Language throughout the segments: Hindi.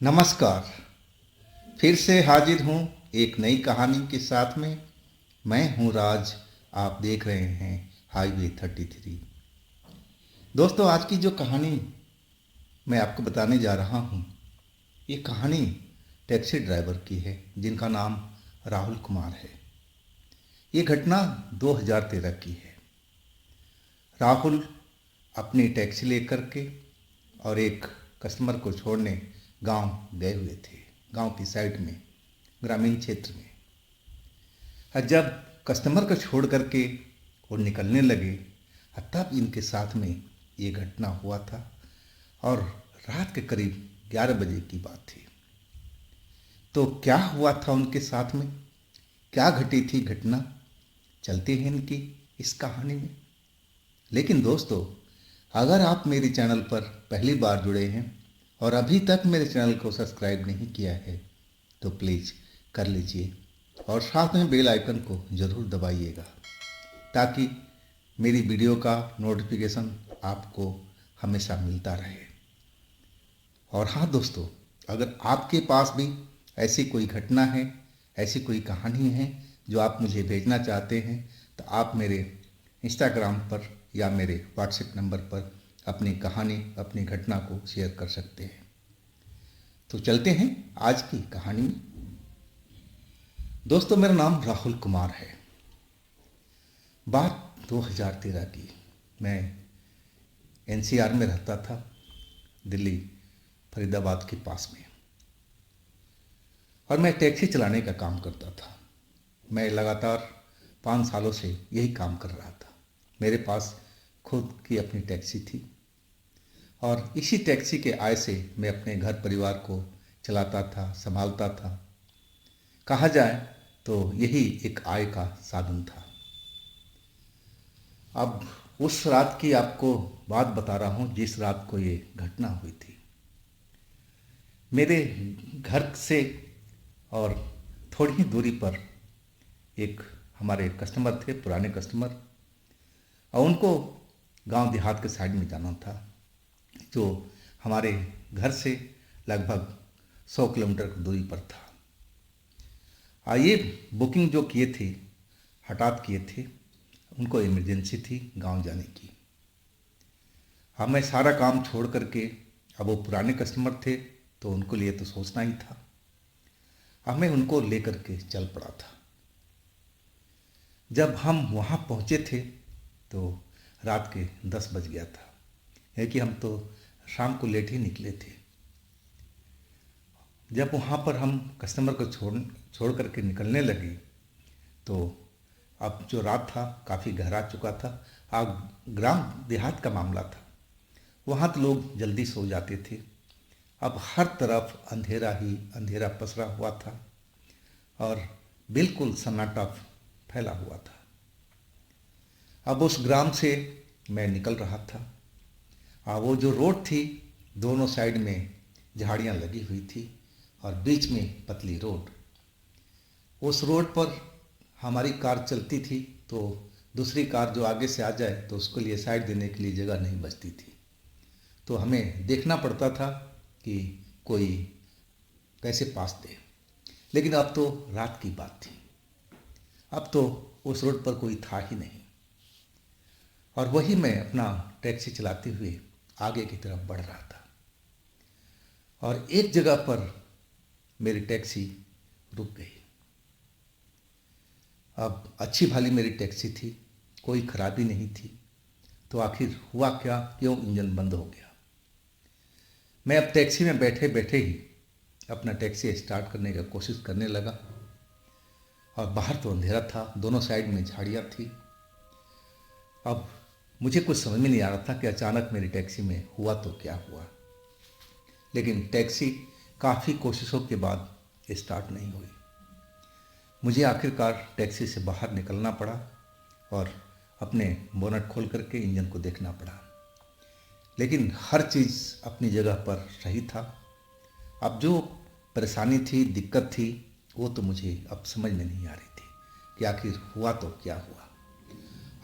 नमस्कार। फिर से हाजिर हूँ एक नई कहानी के साथ में। मैं हूँ राज। आप देख रहे हैं हाईवे 33। दोस्तों, आज की जो कहानी मैं आपको बताने जा रहा हूँ, ये कहानी टैक्सी ड्राइवर की है जिनका नाम राहुल कुमार है। ये घटना 2013 की है। राहुल अपनी टैक्सी लेकर के और एक कस्टमर को छोड़ने गांव गए हुए थे, गांव की साइड में, ग्रामीण क्षेत्र में। और जब कस्टमर को छोड़ करके वो निकलने लगे, तब इनके साथ में ये घटना हुआ था। और रात के करीब 11 बजे की बात थी। तो क्या हुआ था उनके साथ में, क्या घटी थी घटना, चलते हैं इनकी इस कहानी में। लेकिन दोस्तों, अगर आप मेरे चैनल पर पहली बार जुड़े हैं और अभी तक मेरे चैनल को सब्सक्राइब नहीं किया है तो प्लीज़ कर लीजिए और साथ में बेल आइकन को ज़रूर दबाइएगा ताकि मेरी वीडियो का नोटिफिकेशन आपको हमेशा मिलता रहे। और हाँ दोस्तों, अगर आपके पास भी ऐसी कोई घटना है, ऐसी कोई कहानी है जो आप मुझे भेजना चाहते हैं, तो आप मेरे इंस्टाग्राम पर या मेरे व्हाट्सएप नंबर पर अपनी कहानी, अपनी घटना को शेयर कर सकते हैं। तो चलते हैं आज की कहानी में। दोस्तों, मेरा नाम राहुल कुमार है। बात 2013 की। मैं एनसीआर में रहता था, दिल्ली फरीदाबाद के पास में, और मैं टैक्सी चलाने का काम करता था। मैं लगातार 5 सालों से यही काम कर रहा था। मेरे पास खुद की अपनी टैक्सी थी और इसी टैक्सी के आय से मैं अपने घर परिवार को चलाता था, संभालता था। कहा जाए तो यही एक आय का साधन था। अब उस रात की आपको बात बता रहा हूँ जिस रात को ये घटना हुई थी। मेरे घर से और थोड़ी ही दूरी पर एक हमारे कस्टमर थे, पुराने कस्टमर, और उनको गांव देहात के साइड में जाना था, जो हमारे घर से लगभग 100 किलोमीटर की दूरी पर था। ये बुकिंग जो किए थे, हठात किए थे, उनको इमरजेंसी थी गांव जाने की। हाँ, मैं सारा काम छोड़ करके, अब वो पुराने कस्टमर थे तो उनको लिए तो सोचना ही था, हमें उनको लेकर के चल पड़ा था। जब हम वहाँ पहुँचे थे तो रात के 10 बज गया था, है कि हम तो शाम को लेट ही निकले थे। जब वहाँ पर हम कस्टमर को छोड़ करके निकलने लगे तो अब जो रात था काफ़ी गहरा चुका था। अब ग्राम देहात का मामला था, वहाँ तो लोग जल्दी सो जाते थे। अब हर तरफ अंधेरा ही अंधेरा पसरा हुआ था और बिल्कुल सन्नाटा फैला हुआ था। अब उस ग्राम से मैं निकल रहा था। वो जो रोड थी, दोनों साइड में झाड़ियाँ लगी हुई थी और बीच में पतली रोड। उस रोड पर हमारी कार चलती थी तो दूसरी कार जो आगे से आ जाए तो उसके लिए साइड देने के लिए जगह नहीं बचती थी। तो हमें देखना पड़ता था कि कोई कैसे पास दे। लेकिन अब तो रात की बात थी, अब तो उस रोड पर कोई था ही नहीं। और वही मैं अपना टैक्सी चलाते हुए आगे की तरफ बढ़ रहा था और एक जगह पर मेरी टैक्सी रुक गई। अब अच्छी भाली मेरी टैक्सी थी, कोई खराबी नहीं थी, तो आखिर हुआ क्या, क्यों इंजन बंद हो गया। मैं अब टैक्सी में बैठे बैठे ही अपना टैक्सी स्टार्ट करने का कोशिश करने लगा और बाहर तो अंधेरा था, दोनों साइड में झाड़ियाँ थी। अब मुझे कुछ समझ में नहीं आ रहा था कि अचानक मेरी टैक्सी में हुआ तो क्या हुआ। लेकिन टैक्सी काफ़ी कोशिशों के बाद स्टार्ट नहीं हुई। मुझे आखिरकार टैक्सी से बाहर निकलना पड़ा और अपने बोनट खोल करके इंजन को देखना पड़ा। लेकिन हर चीज़ अपनी जगह पर सही था। अब जो परेशानी थी, दिक्कत थी, वो तो मुझे अब समझ में नहीं आ रही थी कि आखिर हुआ तो क्या हुआ।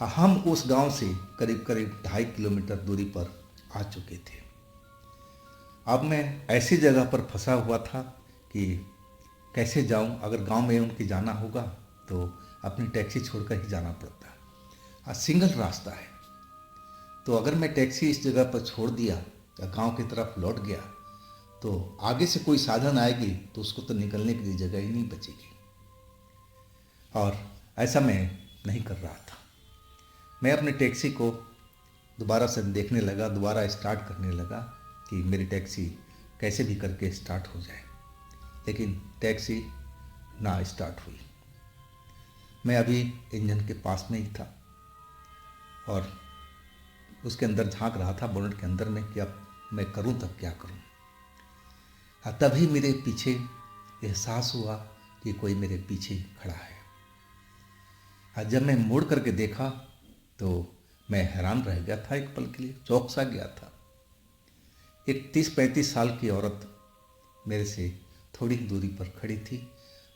हम उस गांव से करीब करीब 2.5 किलोमीटर दूरी पर आ चुके थे। अब मैं ऐसी जगह पर फंसा हुआ था कि कैसे जाऊं। अगर गांव में उनके जाना होगा तो अपनी टैक्सी छोड़कर ही जाना पड़ता है। आज सिंगल रास्ता है, तो अगर मैं टैक्सी इस जगह पर छोड़ दिया या गांव की तरफ लौट गया तो आगे से कोई साधन आएगी तो उसको तो निकलने के लिए जगह ही नहीं बचेगी। और ऐसा मैं नहीं कर रहा था। मैं अपनी टैक्सी को दोबारा से देखने लगा, दोबारा स्टार्ट करने लगा कि मेरी टैक्सी कैसे भी करके स्टार्ट हो जाए, लेकिन टैक्सी ना स्टार्ट हुई। मैं अभी इंजन के पास में ही था और उसके अंदर झांक रहा था, बोनट के अंदर में, कि अब मैं करूं तब क्या करूं। तभी मेरे पीछे एहसास हुआ कि कोई मेरे पीछे खड़ा है। जब मैं मुड़ करके देखा तो मैं हैरान रह गया था, एक पल के लिए चौंक सा गया था। एक 30-35 साल की औरत मेरे से थोड़ी ही दूरी पर खड़ी थी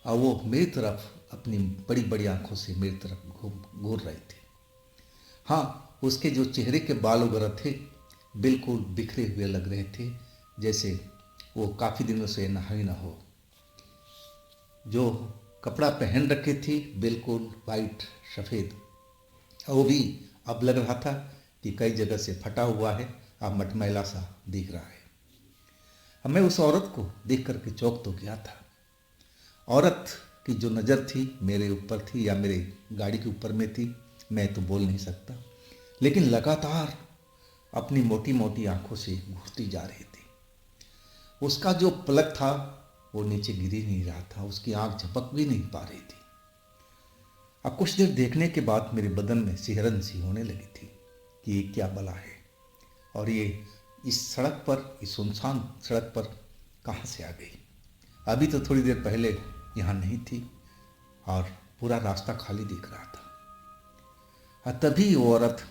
और वो मेरी तरफ अपनी बड़ी बड़ी आंखों से मेरी तरफ घूर रही थी। हाँ, उसके जो चेहरे के बाल वगैरह थे बिल्कुल बिखरे हुए लग रहे थे, जैसे वो काफ़ी दिनों से नहाई ना हो। जो कपड़ा पहन रखी थी बिल्कुल वाइट सफ़ेद, वो भी अब लग रहा था कि कई जगह से फटा हुआ है, अब मटमैला सा दिख रहा है। अब मैं उस औरत को देख करके चौंक तो गया था। औरत की जो नज़र थी मेरे ऊपर थी या मेरे गाड़ी के ऊपर में थी, मैं तो बोल नहीं सकता, लेकिन लगातार अपनी मोटी मोटी आंखों से घूरती जा रही थी। उसका जो पलक था वो नीचे गिर ही नहीं रहा था, उसकी आंख झपक भी नहीं पा रही थी। अब कुछ देर देखने के बाद मेरे बदन में सिहरन सी होने लगी थी कि ये क्या बला है और ये इस सड़क पर, इस सुनसान सड़क पर कहाँ से आ गई। अभी तो थोड़ी देर पहले यहाँ नहीं थी और पूरा रास्ता खाली दिख रहा था। तभी वो औरत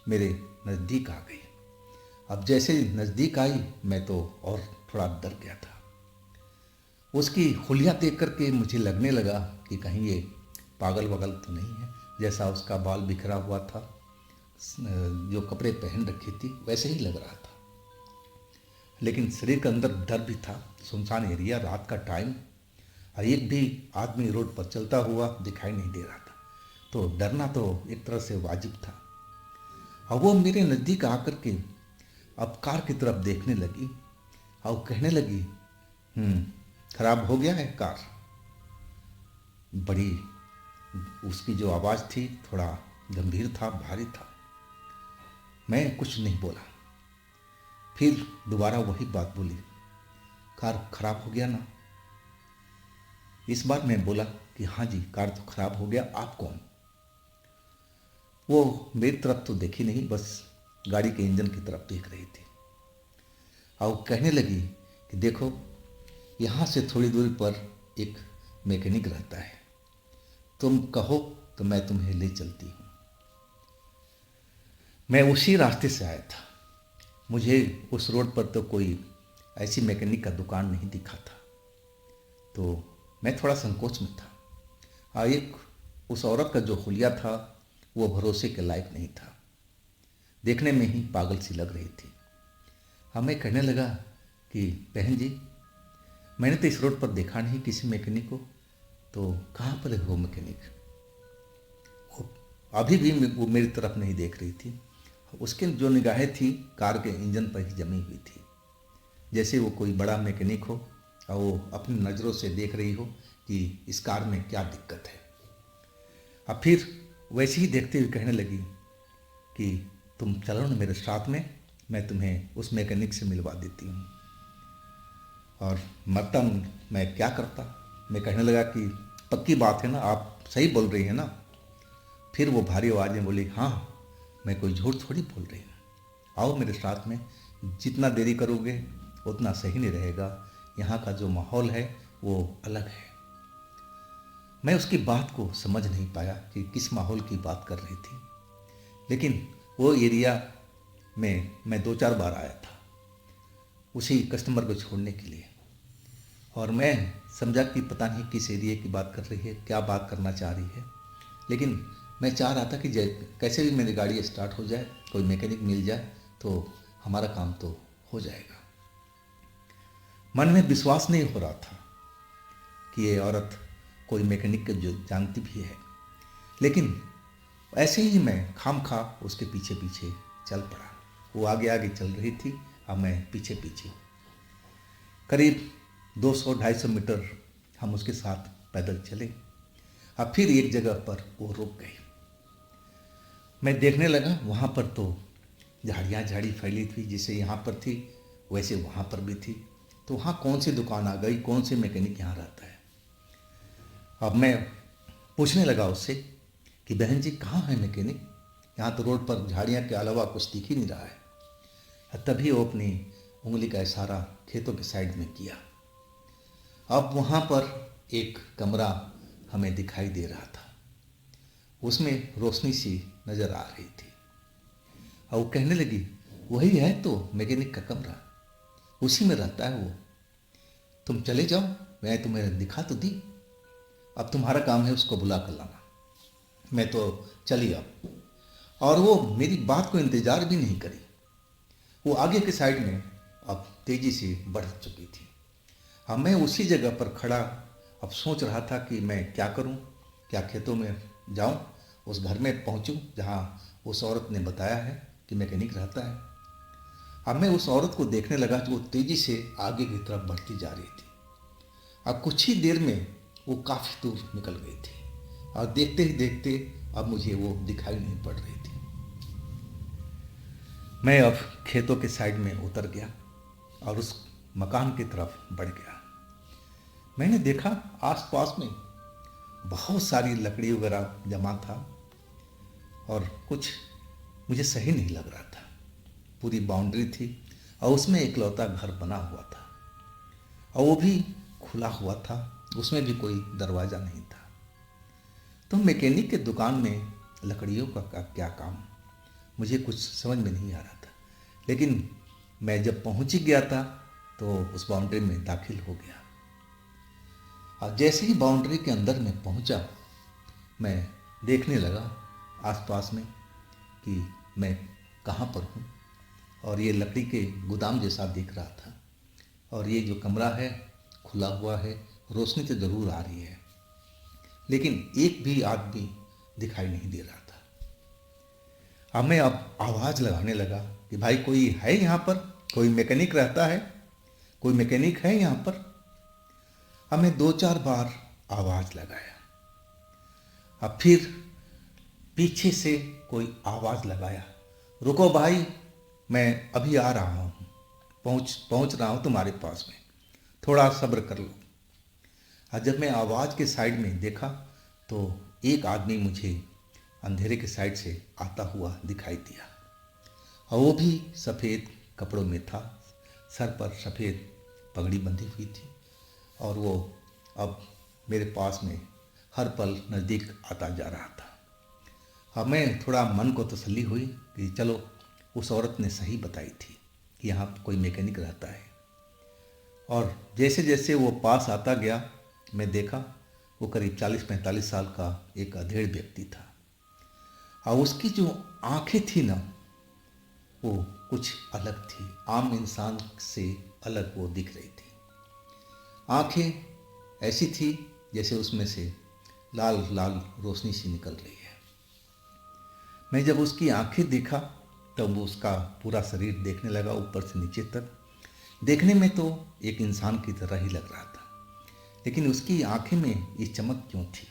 मेरे नज़दीक आ गई। अब जैसे नज़दीक आई मैं तो और थोड़ा डर गया था। उसकी हुलिया देख करके मुझे लगने लगा कि कहीं ये पागल वगल तो नहीं है। जैसा उसका बाल बिखरा हुआ था, जो कपड़े पहन रखी थी वैसे ही लग रहा था, लेकिन शरीर के अंदर डर भी था। सुनसान एरिया, रात का टाइम, और एक भी आदमी रोड पर चलता हुआ दिखाई नहीं दे रहा था, तो डरना तो एक तरह से वाजिब था। और वो मेरे नज़दीक आकर के अब कार की तरफ देखने लगी और कहने लगी, खराब हो गया है कार। बड़ी उसकी जो आवाज़ थी थोड़ा गंभीर था, भारी था। मैं कुछ नहीं बोला। फिर दोबारा वही बात बोली, कार खराब हो गया ना। इस बार मैं बोला कि हाँ जी, कार तो खराब हो गया, आप कौन। वो मेरी तरफ तो देखी नहीं, बस गाड़ी के इंजन की तरफ देख रही थी और कहने लगी कि देखो, यहाँ से थोड़ी दूरी पर एक मैकेनिक रहता है, तुम कहो तो मैं तुम्हें ले चलती हूँ। मैं उसी रास्ते से आया था, मुझे उस रोड पर तो कोई ऐसी मैकेनिक का दुकान नहीं दिखा था, तो मैं थोड़ा संकोच में था। और एक उस औरत का जो हुलिया था वो भरोसे के लायक नहीं था, देखने में ही पागल सी लग रही थी। हमें कहने लगा कि बहन जी, मैंने तो इस रोड पर देखा नहीं किसी मैकेनिक को, तो कहाँ पर है वो मैकेनिक। वो अभी भी वो मेरी तरफ नहीं देख रही थी, उसके जो निगाहें थी कार के इंजन पर ही जमी हुई थी, जैसे वो कोई बड़ा मैकेनिक हो और वो अपनी नज़रों से देख रही हो कि इस कार में क्या दिक्कत है। अब फिर वैसे ही देखते हुए कहने लगी कि तुम चलो ना मेरे साथ में, मैं तुम्हें उस मैकेनिक से मिलवा देती हूँ। और मरता मैं क्या करता। मैं कहने लगा कि पक्की बात है ना, आप सही बोल रही हैं ना। फिर वो भारी आवाज़ में बोली, हाँ, मैं कोई झूठ थोड़ी बोल रही हूँ, आओ मेरे साथ में, जितना देरी करोगे उतना सही नहीं रहेगा, यहाँ का जो माहौल है वो अलग है। मैं उसकी बात को समझ नहीं पाया कि किस माहौल की बात कर रही थी, लेकिन वो एरिया में मैं 2-4 बार आया था उसी कस्टमर को छोड़ने के लिए, और मैं समझा कि पता नहीं किस एरिया की बात कर रही है, क्या बात करना चाह रही है। लेकिन मैं चाह रहा था कि कैसे भी मेरी गाड़ी स्टार्ट हो जाए, कोई मैकेनिक मिल जाए तो हमारा काम तो हो जाएगा। मन में विश्वास नहीं हो रहा था कि ये औरत कोई मैकेनिक के जो जानती भी है, लेकिन ऐसे ही मैं खामखा उसके पीछे पीछे चल पड़ा। वो आगे आगे चल रही थी और मैं पीछे पीछे। करीब 200-250 मीटर हम उसके साथ पैदल चले। अब फिर एक जगह पर वो रुक गई। मैं देखने लगा, वहाँ पर तो झाड़ियाँ झाड़ी फैली थी, जैसे यहाँ पर थी वैसे वहाँ पर भी थी। तो वहाँ कौन सी दुकान आ गई, कौन से मैकेनिक यहाँ रहता है। अब मैं पूछने लगा उससे कि बहन जी कहाँ है मैकेनिक, यहाँ तो रोड पर झाड़ियाँ के अलावा कुछ दिख ही नहीं रहा है। तभी वो अपनी उंगली का इशारा खेतों के साइड में किया। अब वहाँ पर एक कमरा हमें दिखाई दे रहा था, उसमें रोशनी सी नज़र आ रही थी। और वो कहने लगी, वही है तो मैकेनिक का कमरा, उसी में रहता है वो। तुम चले जाओ, मैं तुम्हें दिखा तो दी, अब तुम्हारा काम है उसको बुला कर लाना। मैं तो चली अब। और वो मेरी बात को इंतज़ार भी नहीं करी। वो आगे के साइड में अब तेज़ी से बढ़ चुकी थी। अब मैं उसी जगह पर खड़ा अब सोच रहा था कि मैं क्या करूं, क्या खेतों में जाऊं, उस घर में पहुंचूं जहां उस औरत ने बताया है कि मैकेनिक रहता है। अब मैं उस औरत को देखने लगा जो तेज़ी से आगे की तरफ बढ़ती जा रही थी। अब कुछ ही देर में वो काफ़ी दूर निकल गई थी और देखते ही देखते अब मुझे वो दिखाई नहीं पड़ रही थी। मैं अब खेतों के साइड में उतर गया और उस मकान की तरफ बढ़ गया। मैंने देखा आसपास में बहुत सारी लकड़ी वगैरह जमा था और कुछ मुझे सही नहीं लग रहा था। पूरी बाउंड्री थी और उसमें इकलौता घर बना हुआ था और वो भी खुला हुआ था, उसमें भी कोई दरवाज़ा नहीं था। तो मैकेनिक के दुकान में लकड़ियों का क्या काम, मुझे कुछ समझ में नहीं आ रहा था। लेकिन मैं जब पहुंच ही गया था तो उस बाउंड्री में दाखिल हो गया। और जैसे ही बाउंड्री के अंदर में पहुंचा, मैं देखने लगा आसपास में कि मैं कहाँ पर हूँ। और ये लकड़ी के गोदाम जैसा दिख रहा था और ये जो कमरा है खुला हुआ है, रोशनी तो ज़रूर आ रही है, लेकिन एक भी आदमी दिखाई नहीं दे रहा था। अब मैं आवाज़ लगाने लगा कि भाई कोई है यहाँ पर, कोई मैकेनिक रहता है, कोई मैकेनिक है यहाँ पर। अब मैं 2-4 बार आवाज़ लगाया। अब फिर पीछे से कोई आवाज़ लगाया, रुको भाई, मैं अभी आ रहा हूँ, पहुँच रहा हूँ तुम्हारे पास में, थोड़ा सब्र कर लो। और जब मैं आवाज़ के साइड में देखा तो एक आदमी मुझे अंधेरे के साइड से आता हुआ दिखाई दिया और वो भी सफ़ेद कपड़ों में था, सर पर सफ़ेद पगड़ी बंधी हुई थी और वो अब मेरे पास में हर पल नज़दीक आता जा रहा था। अब मैं थोड़ा मन को तसल्ली हुई कि चलो उस औरत ने सही बताई थी कि यहाँ कोई मैकेनिक रहता है। और जैसे जैसे वो पास आता गया, मैं देखा वो करीब 40-45 साल का एक अधेड़ व्यक्ति था और उसकी जो आंखें थी ना, वो कुछ अलग थी, आम इंसान से अलग वो दिख रही थी। आंखें ऐसी थी जैसे उसमें से लाल लाल रोशनी सी निकल रही है। मैं जब उसकी आंखें देखा तब वो उसका पूरा शरीर देखने लगा, ऊपर से नीचे तक। देखने में तो एक इंसान की तरह ही लग रहा था, लेकिन उसकी आंखें में ये चमक क्यों थी।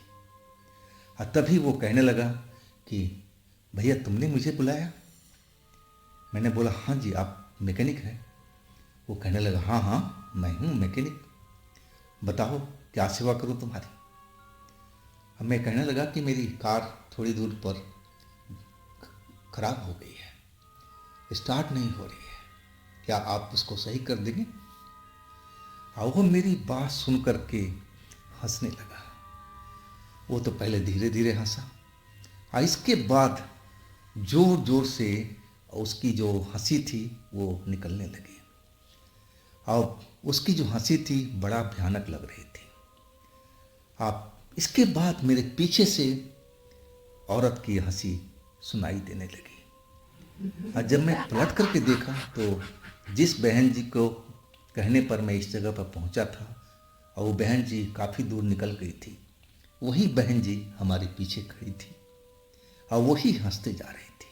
और तभी वो कहने लगा कि भैया तुमने मुझे बुलाया। मैंने बोला हाँ जी, आप मैकेनिक हैं। वो कहने लगा हाँ हाँ मैं हूँ मैकेनिक, बताओ क्या सेवा करूँ तुम्हारी। अब मैं कहने लगा कि मेरी कार थोड़ी दूर पर खराब हो गई है, स्टार्ट नहीं हो रही है, क्या आप उसको सही कर देंगे। और वो मेरी बात सुन कर के हंसने लगा। वो तो पहले धीरे धीरे हंसा और इसके बाद जोर जोर से उसकी जो हंसी थी वो निकलने लगी और उसकी जो हंसी थी बड़ा भयानक लग रही थी। आप इसके बाद मेरे पीछे से औरत की हंसी सुनाई देने लगी और जब मैं पलट करके देखा तो जिस बहन जी को कहने पर मैं इस जगह पर पहुंचा था और वो बहन जी काफ़ी दूर निकल गई थी। वही बहन जी हमारे पीछे खड़ी थी और वही हंसते जा रही थी।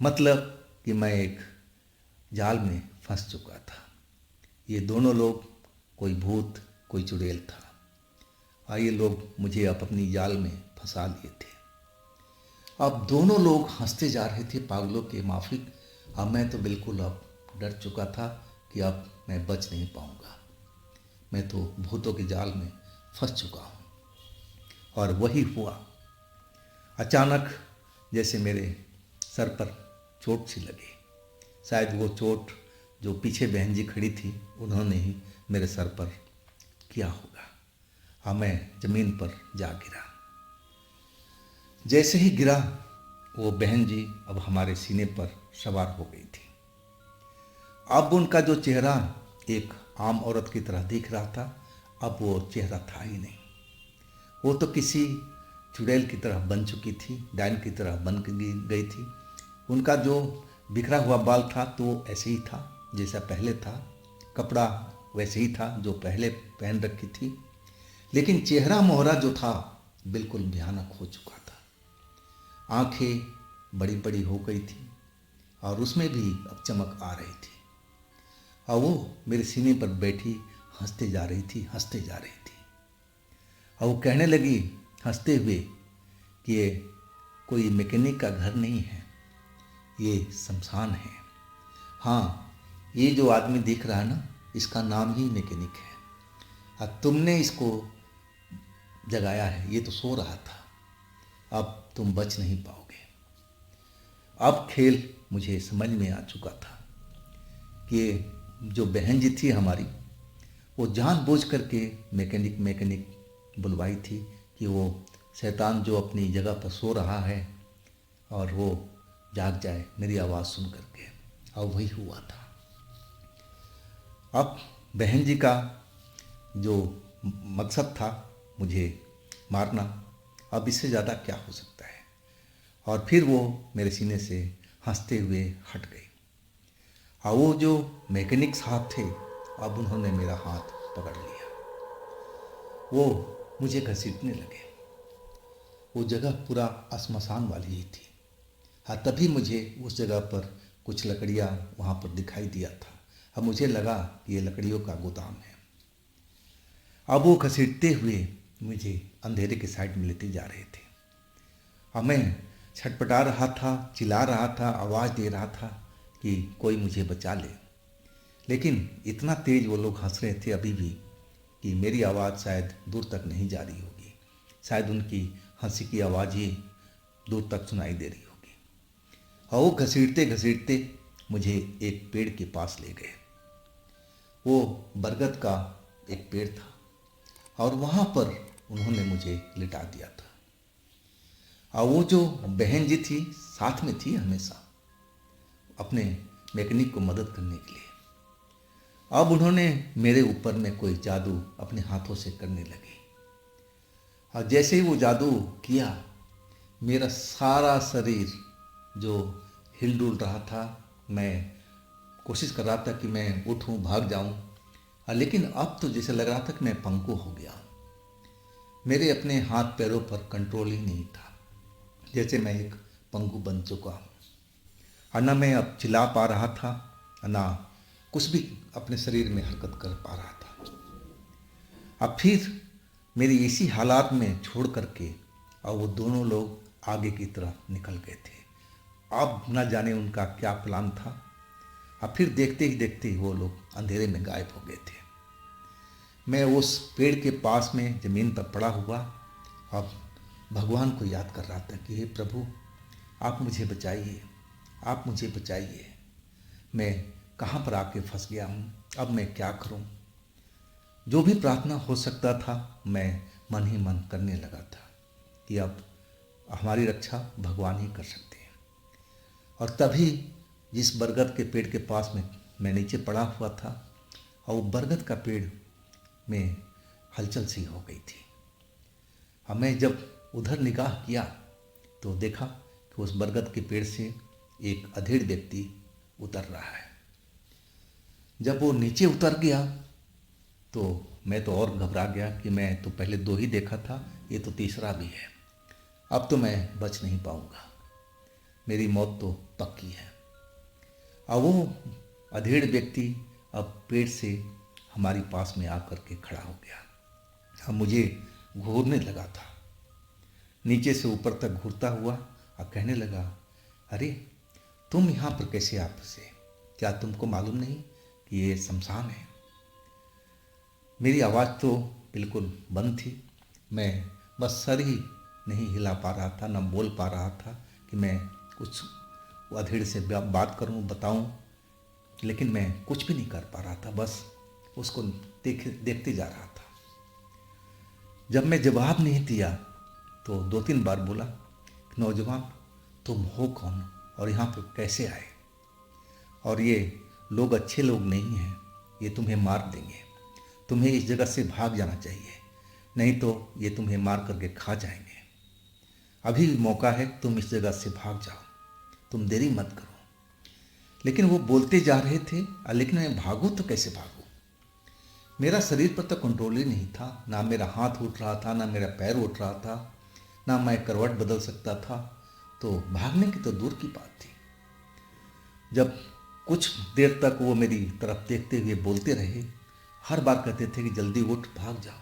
मतलब कि मैं एक जाल में फंस चुका था। ये दोनों लोग, कोई भूत कोई चुड़ैल था, और ये लोग मुझे अब अपनी जाल में फंसा लिए थे। अब दोनों लोग हंसते जा रहे थे पागलों के माफिक। अब मैं तो बिल्कुल अब डर चुका था कि अब मैं बच नहीं पाऊंगा। मैं तो भूतों के जाल में फंस चुका हूँ। और वही हुआ। अचानक जैसे मेरे सर पर चोट सी लगी। शायद वो चोट जो पीछे बहन जी खड़ी थी उन्होंने ही मेरे सर पर किया होगा। हाँ, मैं ज़मीन पर जा गिरा। जैसे ही गिरा वो बहन जी अब हमारे सीने पर सवार हो गई थी। अब उनका जो चेहरा एक आम औरत की तरह दिख रहा था, अब वो चेहरा था ही नहीं। वो तो किसी चुड़ैल की तरह बन चुकी थी, डायन की तरह बन गई थी। उनका जो बिखरा हुआ बाल था तो ऐसे ही था जैसा पहले था, कपड़ा वैसे ही था जो पहले पहन रखी थी, लेकिन चेहरा मोहरा जो था बिल्कुल भयानक हो चुका था। आंखें बड़ी बड़ी हो गई थी और उसमें भी अब चमक आ रही थी। और वो मेरे सीने पर बैठी हंसते जा रही थी, हंसते जा रही थी। और वो कहने लगी हंसते हुए कि ये कोई मैकेनिक का घर नहीं है, ये शमशान है। हाँ, ये जो आदमी दिख रहा है ना, इसका नाम ही मैकेनिक है। और तुमने इसको जगाया है, ये तो सो रहा था, अब तुम बच नहीं पाओगे। अब खेल मुझे समझ में आ चुका था कि जो बहन जी थी हमारी, वो जानबूझ करके मैकेनिक बुलवाई थी कि वो शैतान जो अपनी जगह पर सो रहा है और वो जाग जाए मेरी आवाज़ सुन करके। और वही हुआ था। अब बहन जी का जो मकसद था मुझे मारना, अब इससे ज़्यादा क्या हो सकता है। और फिर वो मेरे सीने से हंसते हुए हट गई। और वो जो मैकेनिक साहब थे, अब उन्होंने मेरा हाथ पकड़ लिया। वो मुझे घसीटने लगे। वो जगह पूरा श्मशान वाली ही थी। हाँ, तभी मुझे उस जगह पर कुछ लकड़ियाँ वहाँ पर दिखाई दिया था। अब मुझे लगा कि ये लकड़ियों का गोदाम है। अब वो घसीटते हुए मुझे अंधेरे के साइड में लेते जा रहे थे। अब मैं छटपटा रहा था, चिल्ला रहा था, आवाज़ दे रहा था कि कोई मुझे बचा ले। लेकिन इतना तेज वो लोग हंस रहे थे अभी भी कि मेरी आवाज़ शायद दूर तक नहीं जा रही होगी। शायद उनकी हंसी की आवाज़ ही दूर तक सुनाई दे रही होगी। और वो घसीटते घसीटते मुझे एक पेड़ के पास ले गए। वो बरगद का एक पेड़ था और वहाँ पर उन्होंने मुझे लिटा दिया था। और वो जो बहन जी थी साथ में थी हमेशा अपने मैकेनिक को मदद करने के लिए। अब उन्होंने मेरे ऊपर में कोई जादू अपने हाथों से करने लगी। और जैसे ही वो जादू किया, मेरा सारा शरीर जो हिलडुल रहा था, मैं कोशिश कर रहा था कि मैं उठूं, भाग जाऊं, लेकिन अब तो जैसे लग रहा था कि मैं पंगु हो गया। मेरे अपने हाथ पैरों पर कंट्रोल ही नहीं था, जैसे मैं एक पंगु बन चुका हूँ। और ना मैं अब चिल्ला पा रहा था, ना कुछ भी अपने शरीर में हरकत कर पा रहा था। अब फिर मेरी इसी हालात में छोड़ करके और वो दोनों लोग आगे की तरफ निकल गए थे। अब न जाने उनका क्या प्लान था। अब फिर देखते ही देखते वो लोग अंधेरे में गायब हो गए थे। मैं उस पेड़ के पास में ज़मीन पर पड़ा हुआ अब भगवान को याद कर रहा था कि हे प्रभु, आप मुझे बचाइए, आप मुझे बचाइए। मैं कहाँ पर आके फंस गया हूँ, अब मैं क्या करूँ। जो भी प्रार्थना हो सकता था मैं मन ही मन करने लगा था कि अब हमारी रक्षा भगवान ही कर सकते हैं। और तभी जिस बरगद के पेड़ के पास में मैं नीचे पड़ा हुआ था, और वो बरगद का पेड़ में हलचल सी हो गई थी। और मैं जब उधर निगाह किया तो देखा कि उस बरगद के पेड़ से एक अधेड़ व्यक्ति उतर रहा है। जब वो नीचे उतर गया तो मैं तो और घबरा गया कि मैं तो पहले 2 ही देखा था, ये तो तीसरा भी है। अब तो मैं बच नहीं पाऊंगा, मेरी मौत तो पक्की है। अब वो अधेड़ व्यक्ति अब पेड़ से हमारी पास में आकर के खड़ा हो गया। अब मुझे घूरने लगा था, नीचे से ऊपर तक घूरता हुआ और कहने लगा, अरे तुम यहाँ पर कैसे आ फंसे? क्या तुमको मालूम नहीं कि ये शमशान है? मेरी आवाज़ तो बिल्कुल बंद थी। मैं बस सर ही नहीं हिला पा रहा था, न बोल पा रहा था कि मैं कुछ अधेड़ से बात करूं, बताऊं, लेकिन मैं कुछ भी नहीं कर पा रहा था। बस उसको देखते जा रहा था। जब मैं जवाब नहीं दिया तो 2-3 बार बोला, नौजवान तुम हो कौन और यहाँ पर कैसे आए? और ये लोग अच्छे लोग नहीं हैं, ये तुम्हें मार देंगे, तुम्हें इस जगह से भाग जाना चाहिए, नहीं तो ये तुम्हें मार करके खा जाएंगे। अभी मौका है, तुम इस जगह से भाग जाओ, तुम देरी मत करो। लेकिन वो बोलते जा रहे थे, लेकिन मैं भागूं तो कैसे भागूं? मेरा शरीर पर तो कंट्रोल ही नहीं था, ना मेरा हाथ उठ रहा था, ना मेरा पैर उठ रहा था, ना मैं करवट बदल सकता था। तो भागने की तो दूर की बात थी। जब कुछ देर तक वो मेरी तरफ देखते हुए बोलते रहे, हर बार कहते थे कि जल्दी उठ, भाग जाओ,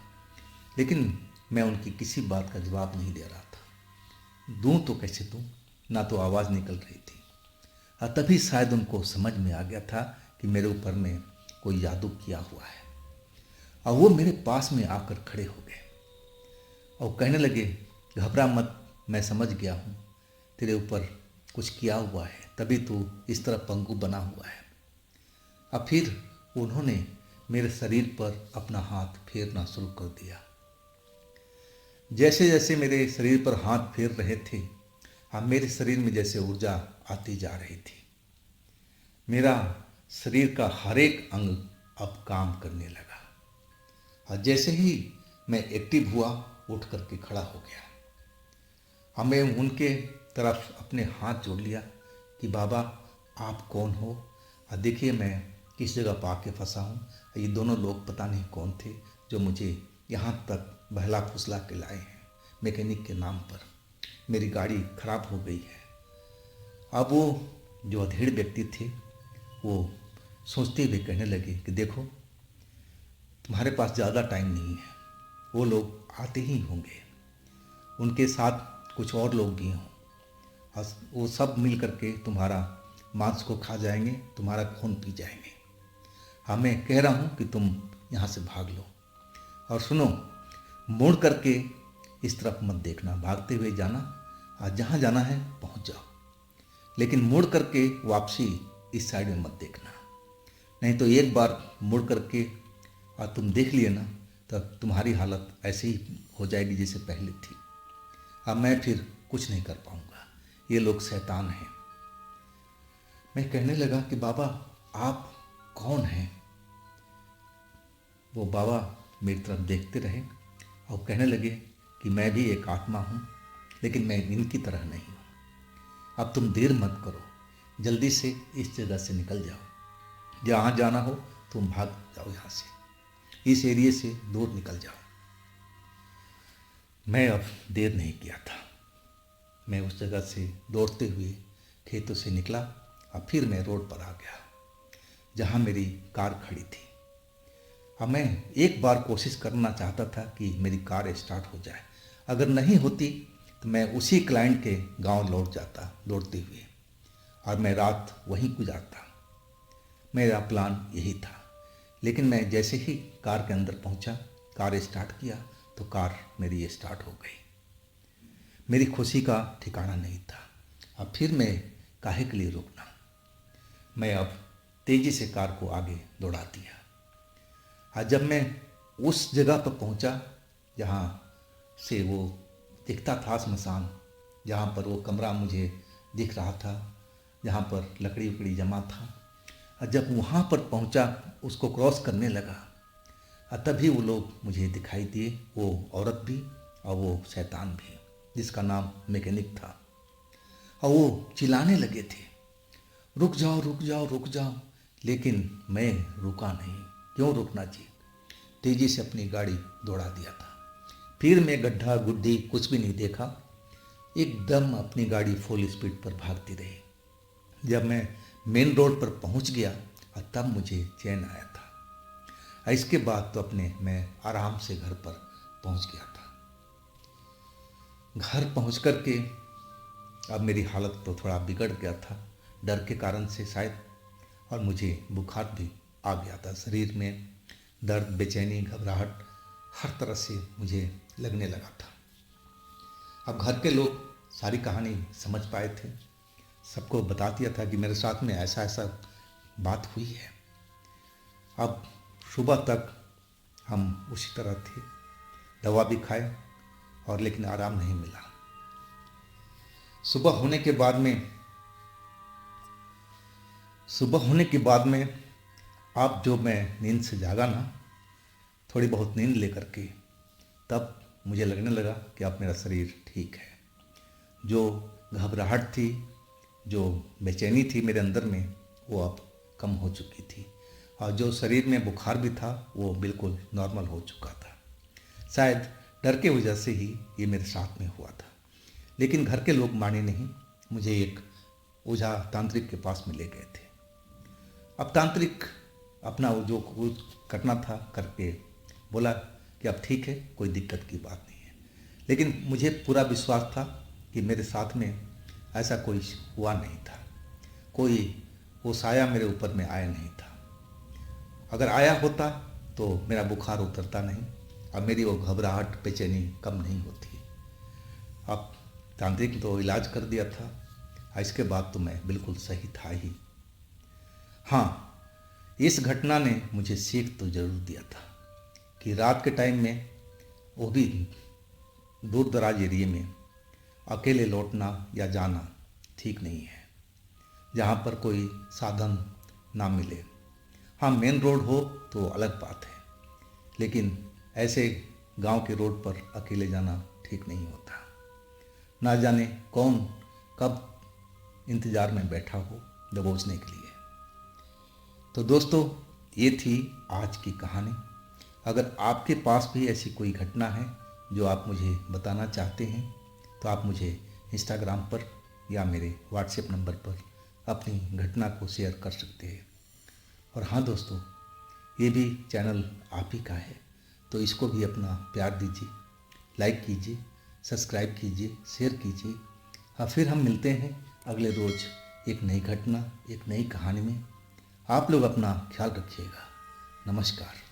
लेकिन मैं उनकी किसी बात का जवाब नहीं दे रहा था। दूं तो कैसे दूं, ना तो आवाज़ निकल रही थी। और तभी शायद उनको समझ में आ गया था कि मेरे ऊपर में कोई जादू किया हुआ है, और वो मेरे पास में आकर खड़े हो गए और कहने लगे, घबरा मत, मैं समझ गया हूँ, तेरे ऊपर कुछ किया हुआ है, तभी तू इस तरह पंगु बना हुआ है। अब फिर उन्होंने मेरे शरीर पर अपना हाथ फेरना शुरू कर दिया। जैसे जैसे मेरे शरीर पर हाथ फेर रहे थे, अब मेरे शरीर में जैसे ऊर्जा आती जा रही थी। मेरा शरीर का हर एक अंग अब काम करने लगा, और जैसे ही मैं एक्टिव हुआ, उठ करके खड़ा हो गया। अब मैं उनके तरफ अपने हाथ जोड़ लिया कि बाबा आप कौन हो, और देखिए मैं किस जगह पा के फंसा हूँ। ये दोनों लोग पता नहीं कौन थे जो मुझे यहाँ तक बहला फुसला के लाए हैं मैकेनिक के नाम पर। मेरी गाड़ी खराब हो गई है। अब वो जो अधेड़ व्यक्ति थे वो सोचते हुए कहने लगे कि देखो तुम्हारे पास ज़्यादा टाइम नहीं है, वो लोग आते ही होंगे, उनके साथ कुछ और लोग भी हों, और वो सब मिल करके तुम्हारा मांस को खा जाएंगे, तुम्हारा खून पी जाएंगे। हाँ मैं कह रहा हूँ कि तुम यहाँ से भाग लो, और सुनो, मुड़ करके इस तरफ मत देखना, भागते हुए जाना, और जहाँ जाना है पहुँच जाओ, लेकिन मुड़ करके वापसी इस साइड में मत देखना, नहीं तो एक बार मुड़ करके और तुम देख लिए ना, तब तुम्हारी हालत ऐसे ही हो जाएगी जैसे पहले थी। अब मैं फिर कुछ नहीं कर पाऊँगा, ये लोग शैतान हैं। मैं कहने लगा कि बाबा आप कौन हैं? वो बाबा मेरी तरफ देखते रहे और कहने लगे कि मैं भी एक आत्मा हूँ, लेकिन मैं इनकी तरह नहीं हूँ। अब तुम देर मत करो, जल्दी से इस जगह से निकल जाओ, जहाँ जाना हो तुम भाग जाओ, यहाँ से इस एरिया से दूर निकल जाओ। मैं अब देर नहीं किया था, मैं उस जगह से दौड़ते हुए खेतों से निकला और फिर मैं रोड पर आ गया जहाँ मेरी कार खड़ी थी। अब मैं एक बार कोशिश करना चाहता था कि मेरी कार स्टार्ट हो जाए, अगर नहीं होती तो मैं उसी क्लाइंट के गांव लौट जाता दौड़ते हुए, और मैं रात वहीं गुजारता। मेरा प्लान यही था, लेकिन मैं जैसे ही कार के अंदर पहुंचा, कार स्टार्ट किया तो कार मेरी स्टार्ट हो गई। मेरी खुशी का ठिकाना नहीं था। अब फिर मैं काहे के लिए रुकना, मैं अब तेज़ी से कार को आगे दौड़ा दिया। और जब मैं उस जगह पर पहुंचा जहाँ से वो दिखता था स्मशान, जहाँ पर वो कमरा मुझे दिख रहा था, जहाँ पर लकड़ी उकड़ी जमा था, और जब वहाँ पर पहुँचा, उसको क्रॉस करने लगा, और तभी वो लोग मुझे दिखाई दिए, वो औरत भी और वो शैतान भी, जिसका नाम मैकेनिक था। और वो चिल्लाने लगे थे, रुक जाओ रुक जाओ रुक जाओ, लेकिन मैं रुका नहीं। क्यों रुकना चाहिए? तेजी से अपनी गाड़ी दौड़ा दिया था। फिर मैं गड्ढा गुड्डी कुछ भी नहीं देखा, एकदम अपनी गाड़ी फुल स्पीड पर भागती रही। जब मैं मेन रोड पर पहुंच गया तब मुझे चैन आया था। इसके बाद तो मैं आराम से घर पर पहुंच गया था। घर पहुंच कर के अब मेरी हालत तो थोड़ा बिगड़ गया था, डर के कारण से शायद, और मुझे बुखार भी आ गया था। शरीर में दर्द, बेचैनी, घबराहट हर तरह से मुझे लगने लगा था। अब घर के लोग सारी कहानी समझ पाए थे, सबको बता दिया था कि मेरे साथ में ऐसा ऐसा बात हुई है। अब सुबह तक हम उसी तरह थे, दवा भी खाए और लेकिन आराम नहीं मिला। सुबह होने के बाद में अब जो मैं नींद से जागा ना, थोड़ी बहुत नींद लेकर के, तब मुझे लगने लगा कि अब मेरा शरीर ठीक है। जो घबराहट थी, जो बेचैनी थी मेरे अंदर में, वो अब कम हो चुकी थी, और जो शरीर में बुखार भी था वो बिल्कुल नॉर्मल हो चुका था। शायद डर के वजह से ही ये मेरे साथ में हुआ था। लेकिन घर के लोग माने नहीं, मुझे एक ओझा तांत्रिक के पास में ले गए थे। अब तांत्रिक अपना वो जो कुछ करना था करके बोला कि अब ठीक है, कोई दिक्कत की बात नहीं है। लेकिन मुझे पूरा विश्वास था कि मेरे साथ में ऐसा कोई हुआ नहीं था, कोई वो साया मेरे ऊपर में आया नहीं था। अगर आया होता तो मेरा बुखार उतरता नहीं और मेरी वो घबराहट, बेचैनी कम नहीं होती। अब तांत्रिक तो इलाज कर दिया था, इसके बाद तो मैं बिल्कुल सही था ही। हाँ, इस घटना ने मुझे सीख तो जरूर दिया था कि रात के टाइम में, वो भी दूर दराज एरिए में, अकेले लौटना या जाना ठीक नहीं है, जहाँ पर कोई साधन ना मिले। हाँ, मेन रोड हो तो अलग बात है, लेकिन ऐसे गांव के रोड पर अकेले जाना ठीक नहीं होता। ना जाने कौन कब इंतज़ार में बैठा हो दबोचने के लिए। तो दोस्तों, ये थी आज की कहानी। अगर आपके पास भी ऐसी कोई घटना है जो आप मुझे बताना चाहते हैं, तो आप मुझे इंस्टाग्राम पर या मेरे व्हाट्सएप नंबर पर अपनी घटना को शेयर कर सकते हैं। और हाँ दोस्तों, ये भी चैनल आप ही का है, तो इसको भी अपना प्यार दीजिए, लाइक कीजिए, सब्सक्राइब कीजिए, शेयर कीजिए। हाँ, फिर हम मिलते हैं अगले रोज़ एक नई घटना, एक नई कहानी में। आप लोग अपना ख्याल रखिएगा। नमस्कार।